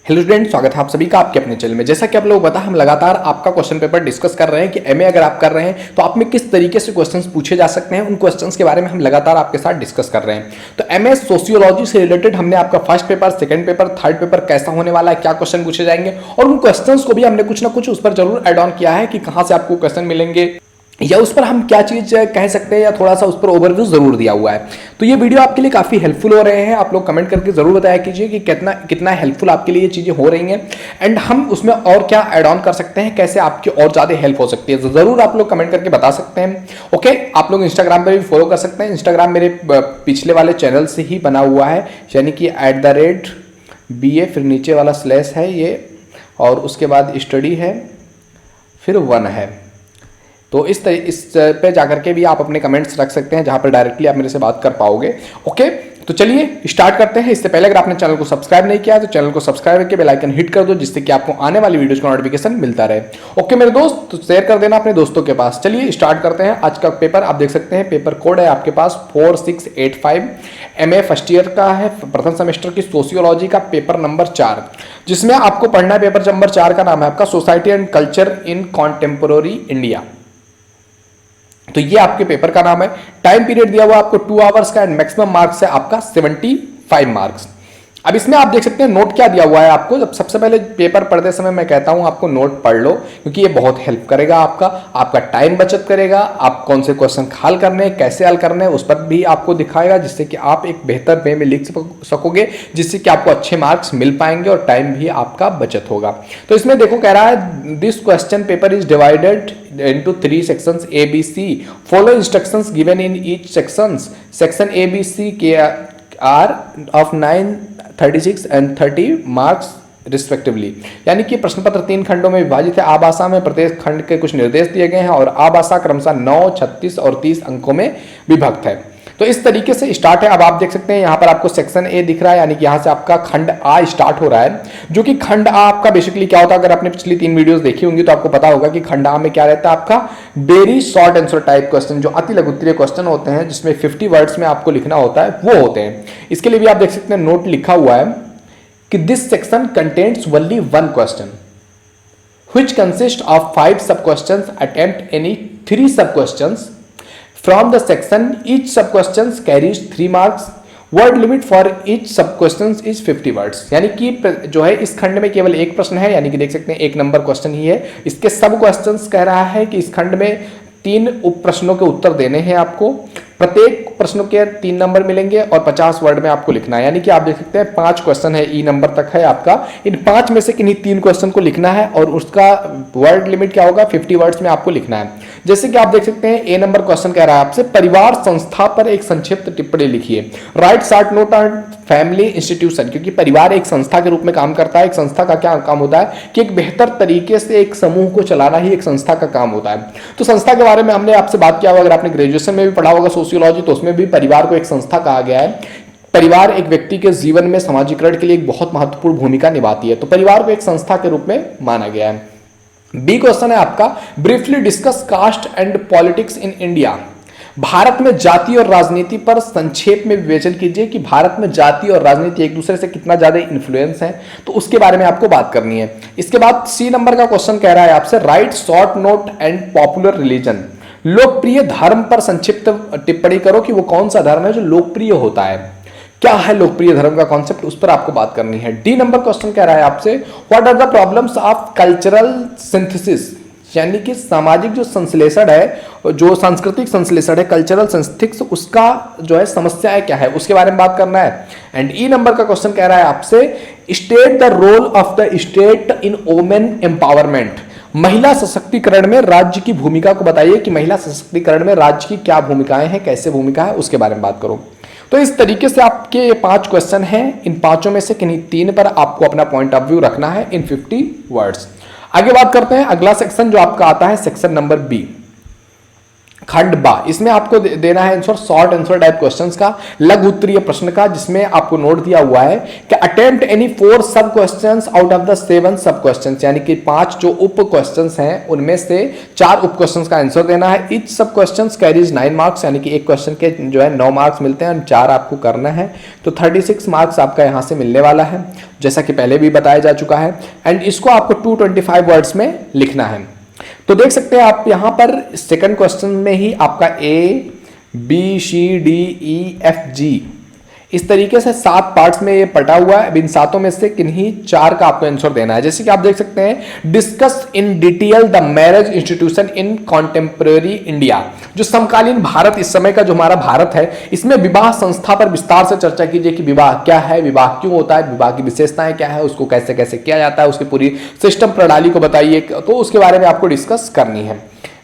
Hello student, स्वागत है आप सभी का आपके अपने चैनल में। जैसा कि आप लोग पता, हम लगातार आपका क्वेश्चन पेपर डिस्कस कर रहे हैं कि एमए अगर आप कर रहे हैं तो आप में किस तरीके से क्वेश्चंस पूछे जा सकते हैं। उन क्वेश्चंस के बारे में हम लगातार आपके साथ डिस्कस कर रहे हैं। तो एमए सोशियोलॉजी से रिलेटेड हमने आपका first paper, second paper, third paper कैसा होने वाला है, क्या क्वेश्चन पूछे जाएंगे, और उन क्वेश्चंस को भी हमने कुछ ना कुछ उस पर जरूर एड ऑन किया है कि कहां से आपको क्वेश्चन मिलेंगे या उस पर हम क्या चीज कह सकते हैं, या थोड़ा सा उस पर ओवरव्यू जरूर दिया हुआ है। तो ये वीडियो आपके लिए काफी हेल्पफुल हो रहे हैं। आप लोग कमेंट करके जरूर बताया कीजिए कि कितना कितना हेल्पफुल आपके लिए ये चीजें हो रही हैं, एंड हम उसमें और क्या ऐड ऑन कर सकते हैं, कैसे आपकी और ज्यादा हेल्प हो सकती है। तो जरूर आप लोग कमेंट करके बता सकते हैं। ओके, आप लोग इंस्टाग्राम पर भी फॉलो कर सकते हैं। इंस्टाग्राम मेरे पिछले वाले चैनल से ही बना हुआ है, यानी कि @BA, फिर नीचे वाला स्लैश है ये, और उसके बाद स्टडी है, फिर 1 है। तो इस पे जाकर के भी आप अपने कमेंट्स रख सकते हैं, जहां पर डायरेक्टली आप मेरे से बात कर पाओगे। ओके, तो चलिए स्टार्ट करते हैं। इससे पहले अगर आपने चैनल को सब्सक्राइब नहीं किया तो चैनल को सब्सक्राइब करके बेल आइकन हिट कर दो, जिससे कि आपको आने वाली वीडियोस का नोटिफिकेशन मिलता रहे। ओके मेरे दोस्त, तो शेयर कर देना अपने दोस्तों के पास। चलिए स्टार्ट करते हैं आज का पेपर। आप देख सकते हैं पेपर कोड है आपके पास 4685, एमए फर्स्ट ईयर का है, प्रथम सेमेस्टर की सोशियोलॉजी का पेपर नंबर 4, जिसमें आपको पढ़ना है पेपर नंबर 4 का नाम है आपका society and culture in contemporary India. तो ये आपके पेपर का नाम है। टाइम पीरियड दिया हुआ आपको 2 आवर्स का, एंड मैक्सिमम मार्क्स है आपका 75 मार्क्स। अब इसमें आप देख सकते हैं नोट क्या दिया हुआ है आपको। जब सबसे पहले पेपर पढ़ते समय मैं कहता हूं आपको नोट पढ़ लो, क्योंकि ये बहुत हेल्प करेगा आपका टाइम बचत करेगा। आप कौन से क्वेश्चन हल करने, कैसे हल करने, उस पर भी आपको दिखाएगा, जिससे कि आप एक बेहतर वे में लिख सकोगे, जिससे कि आपको अच्छे मार्क्स मिल पाएंगे और टाइम भी आपका बचत होगा। तो इसमें देखो कह रहा है this question paper is divided into 3 sections A, B, C. Follow instructions given in each sections. Section A, B, C are of 9, 36 and 30 marks respectively. यानी कि प्रश्न पत्र 3 खंडों में विभाजित है। आभाषा में प्रत्येक खंड के कुछ निर्देश दिए गए हैं, और आभाषा क्रमशः 9, 36 और 30 अंकों में विभक्त है। तो इस तरीके से स्टार्ट है। अब आप देख सकते हैं यहाँ पर आपको सेक्शन ए दिख रहा है, यानी कि यहाँ से आपका खंड आ स्टार्ट हो रहा है, जो कि खंड आ आपका बेसिकली क्या होता है। अगर आपने पिछली 3 वीडियोस देखी होंगी तो आपको पता होगा कि खंड आ में क्या रहता है आपका very short answer type question, जो अति लघुत्तरीय क्वेश्चन होते हैं, जिसमें 50 वर्ड्स में आपको लिखना होता है, वो होते हैं। इसके लिए भी आप देख सकते हैं नोट लिखा हुआ है कि this section contains only 1 question which consist of 5 सब क्वेश्चंस, अटेम्प्ट एनी 3 सब questions from the section. Each sub questions carries 3 marks. Word limit for each sub questions is 50 words. यानी कि जो है इस खंड में केवल एक प्रश्न है, यानी कि देख सकते हैं 1 नंबर क्वेश्चन ही है। इसके सब क्वेश्चंस कह रहा है कि इस खंड में 3 उप प्रश्नों के उत्तर देने हैं आपको। प्रत्येक प्रश्नों के 3 नंबर मिलेंगे और 50 वर्ड में आपको लिखना है। यानी कि आप देख सकते हैं 5 क्वेश्चन है, ई नंबर तक है आपका। इन 5 में से किन्हीं 3 क्वेश्चन को लिखना है, और उसका वर्ड लिमिट क्या होगा, 50 वर्ड्स में आपको लिखना है। जैसे कि आप देख सकते हैं ए नंबर क्वेश्चन कह रहा है आपसे परिवार संस्था पर एक संक्षिप्त टिप्पणी लिखिए। Right short note on family institution, क्योंकि परिवार एक संस्था के रूप में काम करता है। एक संस्था का क्या काम होता है कि एक बेहतर तरीके से एक समूह को चलाना ही एक संस्था का काम होता है। तो संस्था के बारे में हमने आपसे बात किया होगा, अगर आपने ग्रेजुएशन में भी पढ़ा होगा सोशियोलॉजी, तो उसमें भी परिवार को एक संस्था कहा गया है। परिवार एक व्यक्ति के जीवन में समाजीकरण के लिए एक बहुत महत्वपूर्ण भूमिका निभाती है, तो परिवार को एक संस्था के रूप में माना गया है। बी क्वेश्चन है आपका briefly discuss caste and politics in India. Bharat में जाति और राजनीति पर संक्षेप में विवेचन कीजिए कि भारत में जाति और राजनीति एक दूसरे से कितना ज्यादा इन्फ्लुएंस है, तो उसके बारे में आपको बात करनी है। इसके बाद सी नंबर का क्वेश्चन कह रहा है आपसे right short note and popular religion. लोकप्रिय धर्म पर संक्षिप्त टिप्पणी करो कि वो कौन सा धर्म है जो लोकप्रिय होता है। क्या है लोकप्रिय धर्म का कॉन्सेप्ट, उस पर आपको बात करनी है। डी नंबर क्वेश्चन कह रहा है आपसे what are the problems of cultural synthesis, यानी कि सामाजिक जो संश्लेषण है, जो सांस्कृतिक संश्लेषण है, कल्चरल सिंथेसिस, उसका जो है समस्या क्या है, उसके बारे में बात करना है। एंड ई नंबर का क्वेश्चन कह रहा है आपसे state the role of the state in women empowerment. महिला सशक्तिकरण में राज्य की भूमिका को बताइए कि महिला सशक्तिकरण में राज्य की क्या भूमिकाएं हैं, कैसे भूमिका है, उसके बारे में बात करो। तो इस तरीके से आपके ये 5 क्वेश्चन हैं। इन 5 में से किन्हीं 3 पर आपको अपना पॉइंट ऑफ व्यू रखना है इन 50 वर्ड्स। आगे बात करते हैं अगला सेक्शन जो आपका आता है सेक्शन नंबर बी। खंड बा, इसमें आपको देना है answer short answer type questions का, लघु उत्तरीय प्रश्न का, जिसमें आपको नोट दिया हुआ है कि अटेम्प्ट एनी 4 सब क्वेश्चंस आउट ऑफ द 7 सब क्वेश्चंस, यानी कि 5 जो उप क्वेश्चंस हैं उनमें से 4 उप क्वेश्चंस का आंसर देना है। Each sub questions carries 9 marks, यानी कि एक क्वेश्चन के जो है 9 मार्क्स मिलते हैं, 4 आपको करना है, तो 36 मार्क्स आपका यहां से मिलने वाला है, जैसा कि पहले भी बताया जा चुका है। एंड इसको आपको 225 वर्ड्स में लिखना है। तो देख सकते हैं आप यहां पर सेकंड क्वेश्चन में ही आपका ABCDEFG इस तरीके से 7 पार्ट्स में ये पटा हुआ है। अब इन 7 में से किन्हीं 4 का आपको आंसर देना है। जैसे कि आप देख सकते हैं, discuss in detail the marriage institution in contemporary India, जो समकालीन भारत, इस समय का जो हमारा भारत है, इसमें विवाह संस्था पर विस्तार से चर्चा कीजिए कि विवाह क्या है, विवाह क्यों होता है, विवाह की विशेषताएं क्या है, उसको कैसे कैसे किया जाता है, उसकी पूरी सिस्टम प्रणाली को बताइए, तो उसके बारे में आपको डिस्कस करनी है।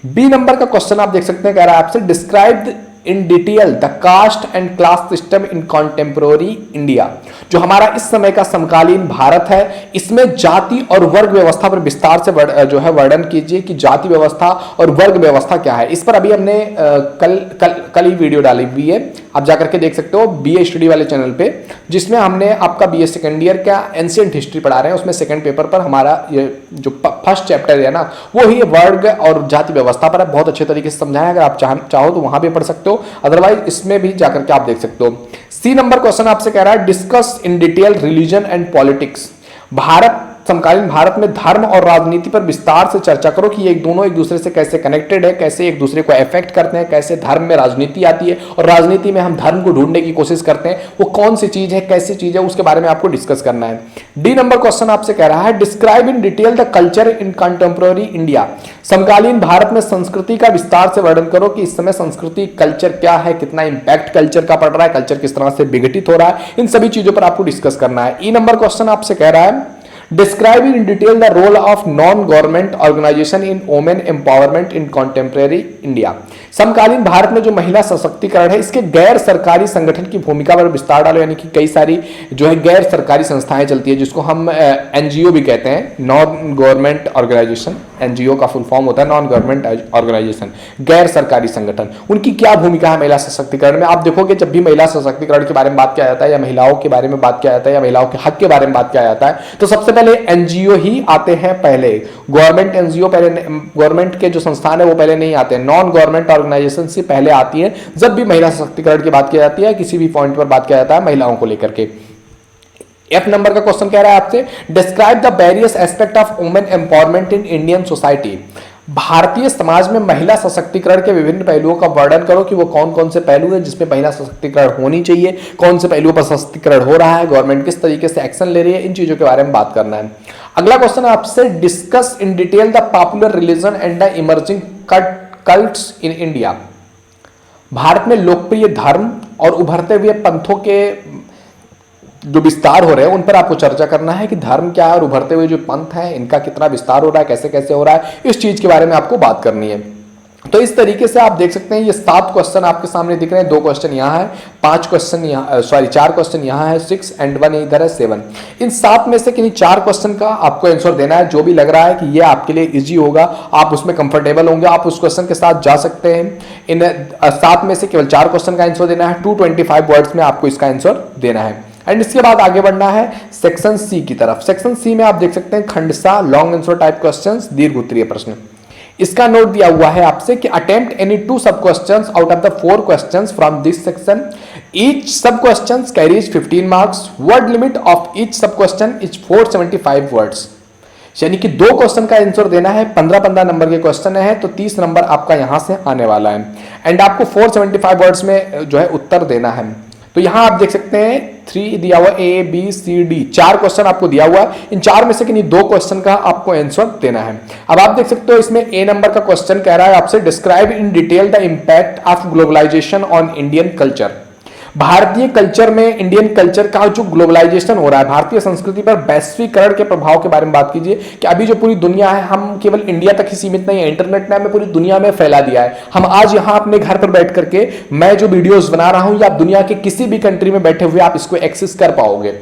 बी नंबर का क्वेश्चन आप देख सकते हैं, कह रहा है आपसे describe in detail the caste and class system in contemporary India, जो हमारा इस समय का समकालीन भारत है, इसमें जाति और वर्ग व्यवस्था पर विस्तार से जो है वर्णन कीजिए कि जाति व्यवस्था और वर्ग व्यवस्था क्या है। इस पर अभी हमने कल ही वीडियो डाली हुई है, आप जाकर के देख सकते हो बीए स्टडी वाले चैनल पे, जिसमें हमने आपका बीए सेकेंड ईयर का एंशिएंट हिस्ट्री पढ़ा रहे हैं। उसमें सेकंड पेपर पर हमारा ये जो फर्स्ट चैप्टर है ना, वो ही वर्ग और जाति व्यवस्था पर है, बहुत अच्छे तरीके से समझाया है। अगर आप चाहो तो वहां भी पढ़ सकते हो, अदरवाइज इसमें भी जाकर के आप देख सकते हो। सी नंबर क्वेश्चन आपसे कह रहा है discuss in detail religion and politics, Bharat, समकालीन भारत में धर्म और राजनीति पर विस्तार से चर्चा करो कि ये दोनों एक दूसरे से कैसे कनेक्टेड है, कैसे एक दूसरे को अफेक्ट करते हैं, कैसे धर्म में राजनीति आती है और राजनीति में हम धर्म को ढूंढने की कोशिश करते हैं, वो कौन सी चीज है, कैसी चीज है, उसके बारे में आपको डिस्कस करना है। डी नंबर क्वेश्चन आपसे कह रहा है describe in detail the culture in contemporary India, समकालीन भारत में संस्कृति का विस्तार से वर्णन करो कि इस समय संस्कृति कल्चर क्या है, कितना इंपैक्ट कल्चर का पड़ रहा है, कल्चर किस तरह से विघटित हो रहा है, इन सभी चीजों पर आपको डिस्कस करना है। ई नंबर क्वेश्चन आपसे कह रहा है describe in detail the role of non government organisation in women empowerment in contemporary India, समकालीन भारत में जो महिला सशक्तिकरण है, इसके गैर सरकारी संगठन की भूमिका पर विस्तार डालो, यानी कि कई सारी जो है गैर सरकारी संस्थाएं चलती है, जिसको हम एनजीओ भी कहते हैं, नॉन गवर्नमेंट ऑर्गेनाइजेशन, एनजीओ का फुल फॉर्म होता है नॉन गवर्नमेंट ऑर्गेनाइजेशन, गैर सरकारी संगठन, उनकी क्या भूमिका है महिला सशक्तिकरण में। आप देखोगे जब भी महिला सशक्तिकरण के बारे में बात किया जाता है, या महिलाओं के बारे में बात किया जाता है, या महिलाओं के हक के बारे में बात किया जाता है, तो सबसे पहले एनजीओ ही आते हैं। पहले गवर्नमेंट एनजीओ, पहले गवर्नमेंट के जो संस्थान है वो पहले नहीं आते हैं, नॉन गवर्नमेंट ऑर्गेनाइजेशन से पहले आती है जब भी महिला सशक्तिकरण की बात की जाती है, किसी भी पॉइंट पर बात किया जाता है महिलाओं को लेकर के। एफ नंबर का क्वेश्चन कह रहा है आपसे describe the various aspect of women empowerment in Indian society, Bharatiya Samaj में महिला सशक्तिकरण के विभिन्न पहलुओं का वर्णन करो कि वो कौन कौन से पहलू हैं जिसमें महिला सशक्तिकरण होनी चाहिए, कौन से पहलुओं पर सशक्तिकरण हो रहा है, गवर्नमेंट किस तरीके से एक्शन ले रही है, इन चीजों के बारे में बात करना है। अगला क्वेश्चन आपसे discuss in detail the popular religion and the emerging cults in India, Bharat में लोकप्रिय धर्म और उभरते हुए पंथों के जो विस्तार हो रहे हैं उन पर आपको चर्चा करना है कि धर्म क्या है और उभरते हुए जो पंथ है इनका कितना विस्तार हो रहा है, कैसे कैसे हो रहा है, इस चीज के बारे में आपको बात करनी है। तो इस तरीके से आप देख सकते हैं ये 7 क्वेश्चन आपके सामने दिख रहे हैं, 2 क्वेश्चन यहाँ है, 5 क्वेश्चन यहाँ, 4 क्वेश्चन यहाँ है, 6 एंड 1 इधर है 7। इन 7 में से किन्हीं 4 क्वेश्चन का आपको आंसर देना है, जो भी लग रहा है कि ये आपके लिए इजी होगा, आप उसमें कंफर्टेबल होंगे, आप उस क्वेश्चन के साथ जा सकते हैं। इन 7 में से केवल 4 क्वेश्चन का आंसर देना है, 225 वर्ड्स में आपको इसका आंसर देना है। एंड इसके बाद आगे बढ़ना है सेक्शन सी की तरफ। सेक्शन सी में आप देख सकते हैं Khandsa, long answer type questions, दीर्घ उत्तरीय प्रश्न। इसका नोट दिया हुआ है आपसे कि attempt any 2 sub questions out of the 4 questions from this section, each sub questions carries 15 marks, word limit of each sub question is 475 words, यानी कि 2 क्वेश्चन का आंसर देना है, 15-15 नंबर के क्वेश्चन है, तो 30 नंबर आपका यहां से आने वाला है। एंड आपको 475 वर्ड्स में जो है उत्तर देना है। तो यहां आप देख सकते हैं 3 दिया हुआ, A B C D, 4 question आपको दिया हुआ है, इन 4 में से किन्हीं 2 क्वेश्चन का आपको आंसर देना है। अब आप देख सकते हो इसमें ए नंबर का क्वेश्चन कह रहा है आपसे describe in detail the impact of globalisation on Indian culture, भारतीय कल्चर में इंडियन कल्चर का जो ग्लोबलाइजेशन हो रहा है, भारतीय संस्कृति पर वैश्वीकरण के प्रभाव के बारे में बात कीजिए कि अभी जो पूरी दुनिया है, हम केवल इंडिया तक ही सीमित नहीं है, इंटरनेट ने हमें पूरी दुनिया में फैला दिया है। हम आज यहाँ अपने घर पर बैठ करके मैं जो वीडियोस बना रहा हूं, या आप दुनिया के किसी भी कंट्री में बैठे हुए आप इसको एक्सेस कर पाओगे।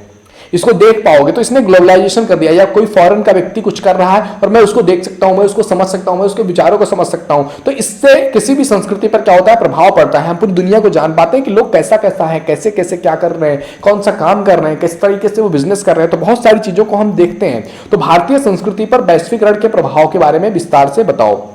इसको देख पाओगे। तो इसने ग्लोबलाइजेशन कर दिया, या कोई फॉरेन का व्यक्ति कुछ कर रहा है और मैं उसको देख सकता हूं, मैं उसको समझ सकता हूं, मैं उसके विचारों को समझ सकता हूं। तो इससे किसी भी संस्कृति पर क्या होता है, प्रभाव पड़ता है। हम पूरी दुनिया को जान पाते हैं कि लोग कैसा कैसा है, कैसे कैसे क्या कर रहे हैं, कौन सा काम कर रहे हैं, किस तरीके से वो बिजनेस कर रहे हैं। तो बहुत सारी चीजों को हम देखते हैं। तो भारतीय संस्कृति पर वैश्वीकरण के प्रभाव के बारे में विस्तार से बताओ।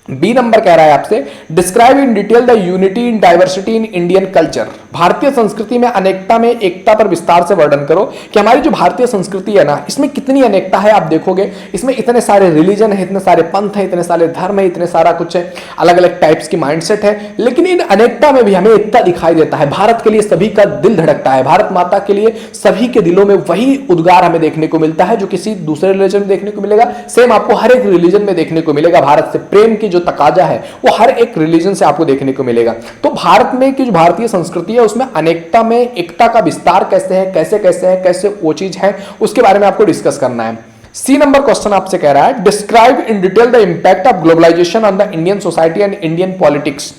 बी नंबर कह रहा है आपसे, describe in detail the unity in diversity in Indian culture. भारतीय संस्कृति में अनेकता में एकता पर विस्तार से वर्णन करो कि हमारी जो भारतीय संस्कृति है ना, इसमें कितनी अनेकता है। आप देखोगे इसमें इतने सारे रिलीजन है, इतने सारे पंथ है, इतने सारे धर्म है, इतने सारा कुछ है, अलग अलग टाइप्स की माइंडसेट है, लेकिन इन अनेकता में भी हमें एकता दिखाई देता है। भारत के लिए सभी का दिल धड़कता है, भारत माता के लिए सभी के दिलों में वही उद्गार हमें देखने को मिलता है जो किसी दूसरे रिलीजन में देखने को मिलेगा। सेम आपको हर एक रिलीजन में देखने को मिलेगा। भारत से प्रेम की तकाजा है वो हर एक रिलीजन से आपको देखने को मिलेगा। तो भारत में की जो भारतीय संस्कृति है उसमें अनेकता में एकता का विस्तार कैसे है, कैसे कैसे है, कैसे वो चीज है, उसके बारे में आपको डिस्कस करना है। सी नंबर क्वेश्चन आपसे कह रहा है, describe in detail the impact of globalisation on the Indian society and Indian politics.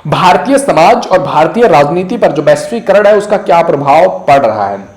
भारतीय समाज और भारतीय राजनीति पर जो वैश्वीकरण है उसका क्या प्रभाव पड़ रहा है।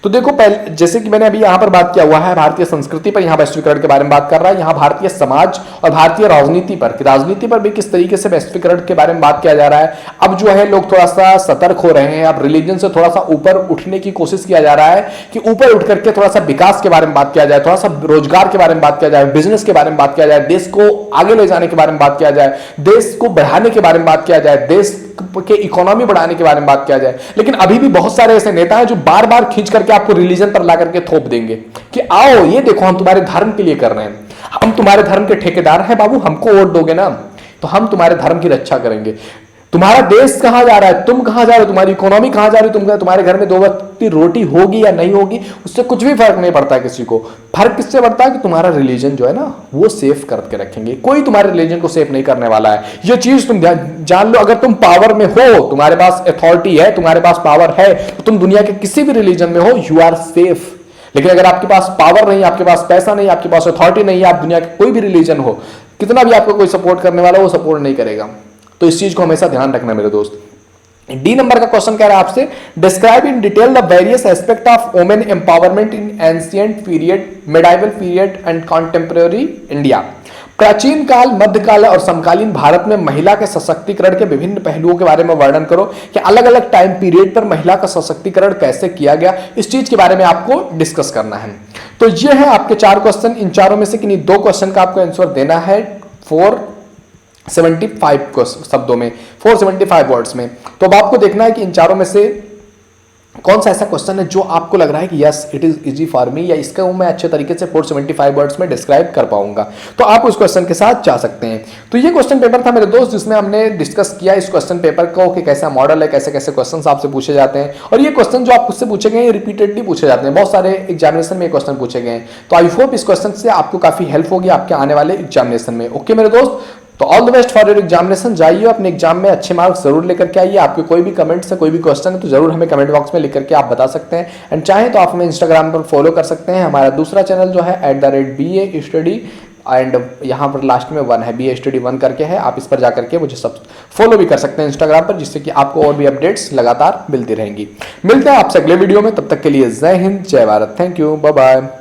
तो देखो, पहले जैसे कि मैंने अभी यहां पर बात किया हुआ है भारतीय संस्कृति पर, यहां वैश्वीकरण के बारे में बात कर रहा है, यहां भारतीय समाज और भारतीय राजनीति पर, कि राजनीति पर भी किस तरीके से वैश्वीकरण के बारे में बात किया जा रहा है। अब जो है लोग थोड़ा सा सतर्क हो रहे हैं, अब रिलीजन से थोड़ा सा ऊपर उठने की कोशिश किया जा रहा है कि ऊपर उठ करके थोड़ा सा विकास के बारे में बात किया जाए, थोड़ा सा रोजगार के बारे में बात किया जाए, बिजनेस के बारे में बात किया जाए, देश को आगे ले जाने के बारे में बात किया जाए, देश को बढ़ाने के बारे में बात किया जाए, देश के इकोनॉमी बढ़ाने के बारे में बात किया जाए। लेकिन अभी भी बहुत सारे ऐसे नेता हैं जो बार बार खींच करके आपको रिलीजन पर ला करके थोप देंगे कि आओ ये देखो हम तुम्हारे धर्म के लिए कर रहे हैं, हम तुम्हारे धर्म के ठेकेदार हैं बाबू, हमको वोट दोगे ना तो हम तुम्हारे धर्म की रक्षा करेंगे। तुम्हारा देश कहां जा रहा है, तुम कहां जा रहे हो, तुम्हारी इकोनॉमी कहां जा रही है, तुम्हारे घर में 2 वक्त की रोटी होगी या नहीं होगी, उससे कुछ भी फर्क नहीं पड़ता है किसी को। फर्क किससे पड़ता है कि तुम्हारा रिलीजन जो है ना वो सेफ करके रखेंगे। कोई तुम्हारे रिलीजन को सेफ नहीं करने वाला है, ये चीज तुम जान लो। अगर तुम पावर में हो, तुम्हारे पास अथॉरिटी है, तुम्हारे पास पावर है, तो तुम दुनिया के किसी भी रिलीजन में हो, यू आर सेफ। लेकिन अगर आपके पास पावर नहीं, आपके पास पैसा नहीं, आपके पास अथॉरिटी नहीं है, आप दुनिया के कोई भी रिलीजन हो, कितना भी आपको कोई सपोर्ट करने वाला वो सपोर्ट नहीं करेगा। तो इस चीज को हमेशा ध्यान रखना मेरे दोस्त। डी नंबर का क्वेश्चन कह रहा है आपसे, describe in detail the various aspect of women empowerment in ancient period, medieval period and contemporary India. प्राचीन काल, मध्यकाल और समकालीन भारत में महिला के सशक्तिकरण के विभिन्न पहलुओं के बारे में वर्णन करो कि अलग अलग टाइम पीरियड पर महिला का सशक्तिकरण कैसे किया गया। इस चीज के बारे में आपको डिस्कस करना है। तो ये है आपके 4 क्वेश्चन। इन चारों में से किन्हीं 2 क्वेश्चन का आपको आंसर देना है 475 शब्दों में, 475 वर्ड्स में। तो अब आपको देखना है कि इन चारों में से कौन सा ऐसा क्वेश्चन है जो आपको लग रहा है कि yes it is easy for me, या इसका मैं अच्छे तरीके से 475 वर्ड्स में डिस्क्राइब कर पाऊंगा। तो आप उस क्वेश्चन के साथ जा सकते हैं। तो ये क्वेश्चन पेपर था मेरे दोस्त, जिसमें हमने डिस्कस किया इस क्वेश्चन पेपर को कि कैसा मॉडल है, कैसे कैसे क्वेश्चन आपसे पूछे जाते हैं। और ये क्वेश्चन जो आपसे पूछे गए रिपीटेडली पूछे जाते हैं, बहुत सारे एग्जामिनेशन में क्वेश्चन पूछे गए हैं। तो आई होप इस क्वेश्चन से आपको काफी हेल्प होगी आपके आने वाले एग्जामिनेशन में। ओके मेरे दोस्त, तो all the best for your examination. जाइए अपने एग्जाम में अच्छे मार्क्स जरूर लेकर के आइए। आपके कोई भी कमेंट से कोई भी क्वेश्चन है तो जरूर हमें कमेंट बॉक्स में लिख करके आप बता सकते हैं। एंड चाहें तो आप हमें इंस्टाग्राम पर फॉलो कर सकते हैं। हमारा दूसरा चैनल जो है @BA Study, एंड यहाँ पर लास्ट में 1 है, BA Study 1 करके है। आप इस पर जाकर के मुझे सब फॉलो भी कर सकते हैं इंस्टाग्राम पर, जिससे कि आपको और भी अपडेट्स लगातार मिलती रहेंगी। मिलते हैं आपसे अगले वीडियो में, तब तक के लिए जय हिंद, जय Bharat, thank you, bye bye.